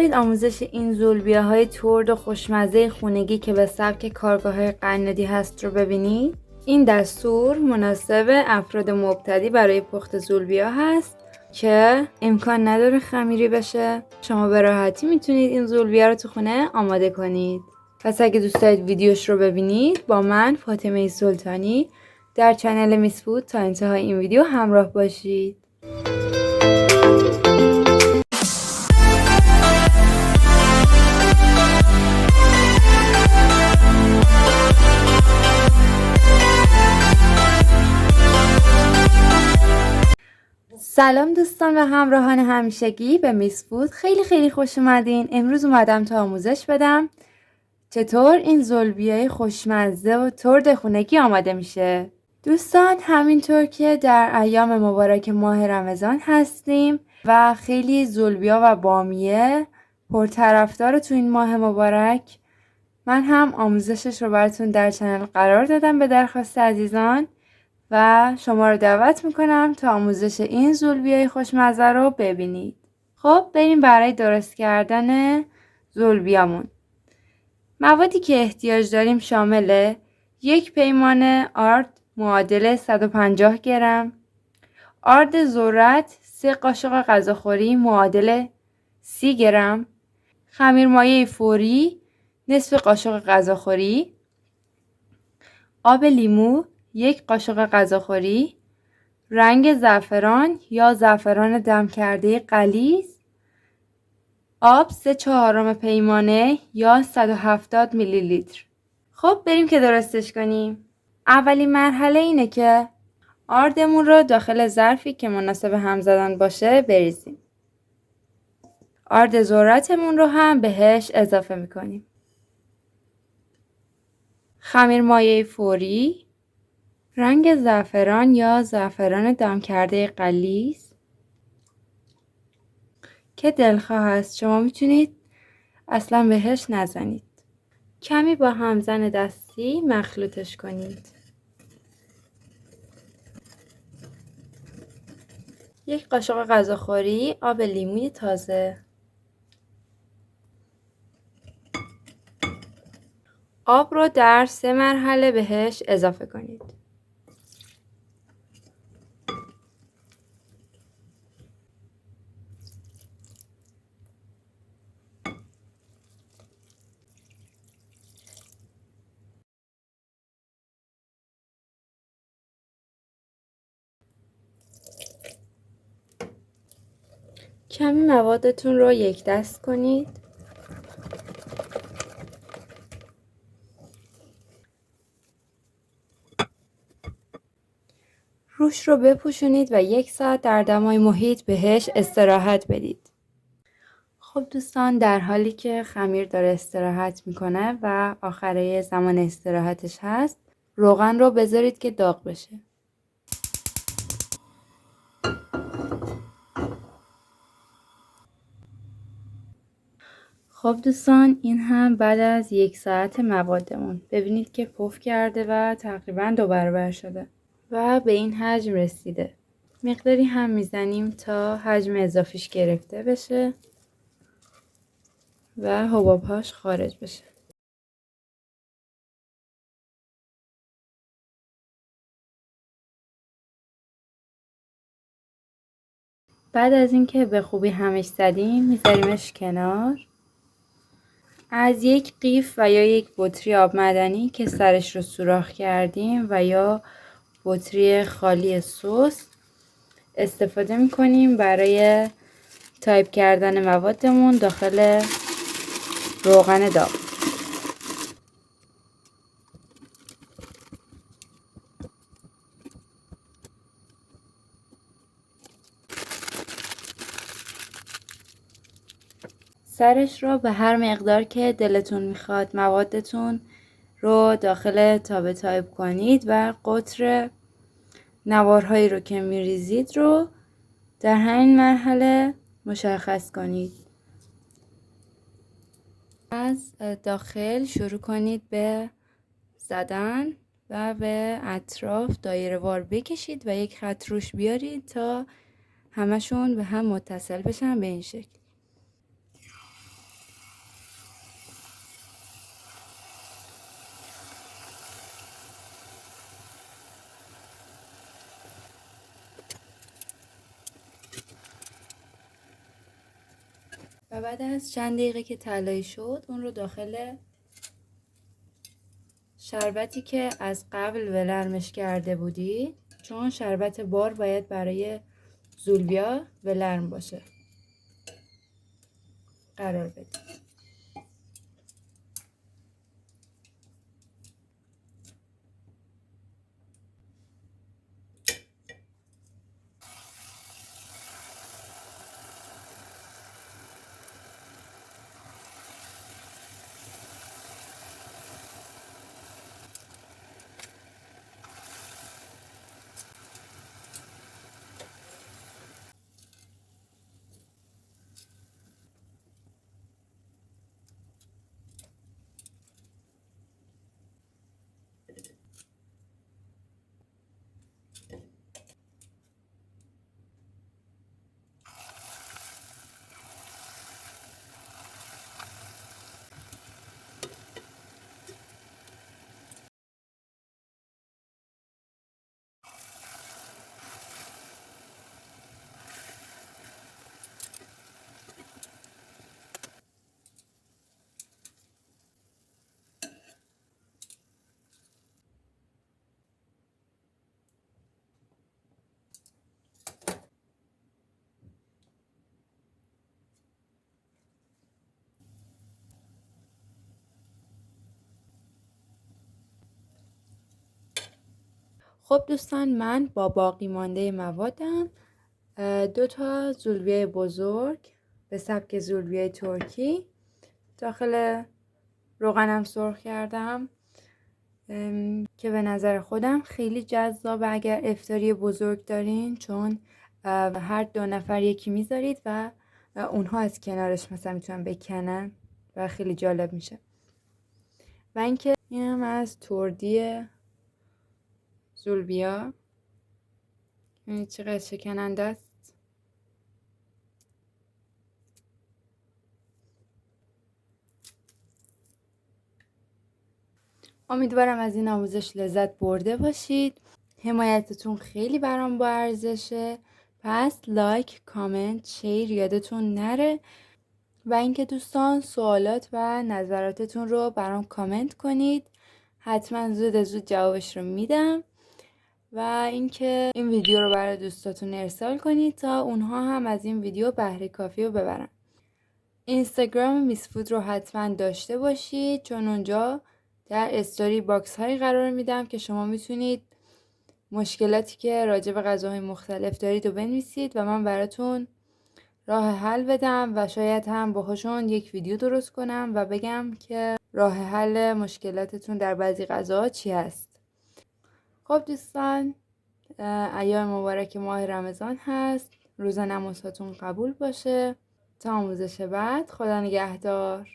دارید آموزش این زولبیاهای ترد و خوشمزه خونگی که به سبک کارگاه قنادی هست رو ببینید؟ این دستور مناسب افراد مبتدی برای پخت زولبیا هست که امکان نداره خمیری بشه. شما به راحتی میتونید این زولبیا رو تو خونه آماده کنید. پس اگه دوست دارید ویدیوش رو ببینید با من فاطمه سلطانی در کانال میس فود تا انتهای این ویدیو همراه باشید. سلام دوستان و همراهان همیشگی به میس فود، خیلی خوش اومدین. امروز اومدم تا آموزش بدم چطور این زولبیای خوشمزه و ترد خونگی آماده میشه. دوستان همینطور که در ایام مبارک ماه رمضان هستیم و خیلی زولبیا و بامیه پرطرفدار تو این ماه مبارک، من هم آموزشش رو براتون در چنل قرار دادم به درخواست عزیزان و شما رو دعوت میکنم تا آموزش این زولبیای خوشمزه رو ببینید. خب بریم برای درست کردن زولبیامون. موادی که احتیاج داریم شامل 1 پیمانه آرد معادل 150 گرم، آرد ذرت 3 قاشق غذاخوری معادل 30 گرم، خمیرمایه فوری نصف قاشق غذاخوری، آب لیمو 1 قاشق غذاخوری، رنگ زعفران یا زعفران دم کرده غلیظ، آب 3/4 پیمانه یا 170 میلی لیتر. خب بریم که درستش کنیم. اولین مرحله اینه که آردمون رو داخل ظرفی که مناسب هم زدن باشه بریزیم. آرد ذرتمون رو هم بهش اضافه میکنیم. خمیرمایه فوری، رنگ زعفران یا زعفران دم کرده غلیظ که دلخواه است، شما میتونید اصلا بهش نزنید. کمی با همزن دستی مخلوطش کنید. 1 قاشق غذاخوری آب لیموی تازه. آب رو در 3 مرحله بهش اضافه کنید. کمی موادتون رو یک دست کنید. روش رو بپوشونید و 1 ساعت در دمای محیط بهش استراحت بدید. خب دوستان، در حالی که خمیر داره استراحت میکنه و آخره زمان استراحتش هست، روغن رو بذارید که داغ بشه. خب دوستان، این هم بعد از 1 ساعت موادمون، ببینید که پف کرده و تقریبا 2 برابر شده و به این حجم رسیده. مقداری هم میزنیم تا حجم اضافیش گرفته بشه و حبابهاش خارج بشه. بعد از اینکه به خوبی همش زدیم میذاریمش کنار. از یک قیف و یا یک بطری آب معدنی که سرش رو سوراخ کردیم و یا بطری خالی سس استفاده میکنیم برای تایپ کردن موادمون داخل روغن داغ. سرش رو به هر مقدار که دلتون میخواد موادتون رو داخل تابه تایپ کنید و قطر نوارهایی رو که میریزید رو در همین مرحله مشخص کنید. از داخل شروع کنید به زدن و به اطراف دایره وار بکشید و یک خط روش بیارید تا همشون به هم متصل بشن به این شکل. و بعد از چند دقیقه که طلایی شد اون رو داخل شربتی که از قبل ولرمش کرده بودی، چون شربت بار باید برای زولبیا ولرم باشه، قرار بدید. خب دوستان، من با باقی مانده موادم 2 تا زولبیای بزرگ به سبک زولبیای ترکی داخل روغنم سرخ کردم که به نظر خودم خیلی جذابه اگر افطاری بزرگ دارین، چون هر 2 نفر یکی میذارید و اونها از کنارش مثلا میتونن بکنن و خیلی جالب میشه. و اینکه اینم از تردی زولبیا، ببینید چقدر شکننده است. امیدوارم از این آموزش لذت برده باشید. حمایتتون خیلی برام با ارزشه، پس لایک، کامنت، شیر یادتون نره. و اینکه دوستان سوالات و نظراتتون رو برام کامنت کنید، حتما زود جوابش رو میدم. و اینکه این ویدیو رو برای دوستاتون ارسال کنید تا اونها هم از این ویدیو بهره کافی رو ببرن. اینستاگرام میس فود رو حتما داشته باشید، چون اونجا در استوری باکس هایی قرار میدم که شما میتونید مشکلاتی که راجع به غذاهای مختلف دارید رو بنویسید و من براتون راه حل بدم و شاید هم باهاشون یک ویدیو درست کنم و بگم که راه حل مشکلاتتون در بعضی غذاها چی هست. خب دوستان، ایام مبارک ماه رمضان هست. روز نمازهاتون قبول باشه. تا آموزش بعد، خدا نگهدار.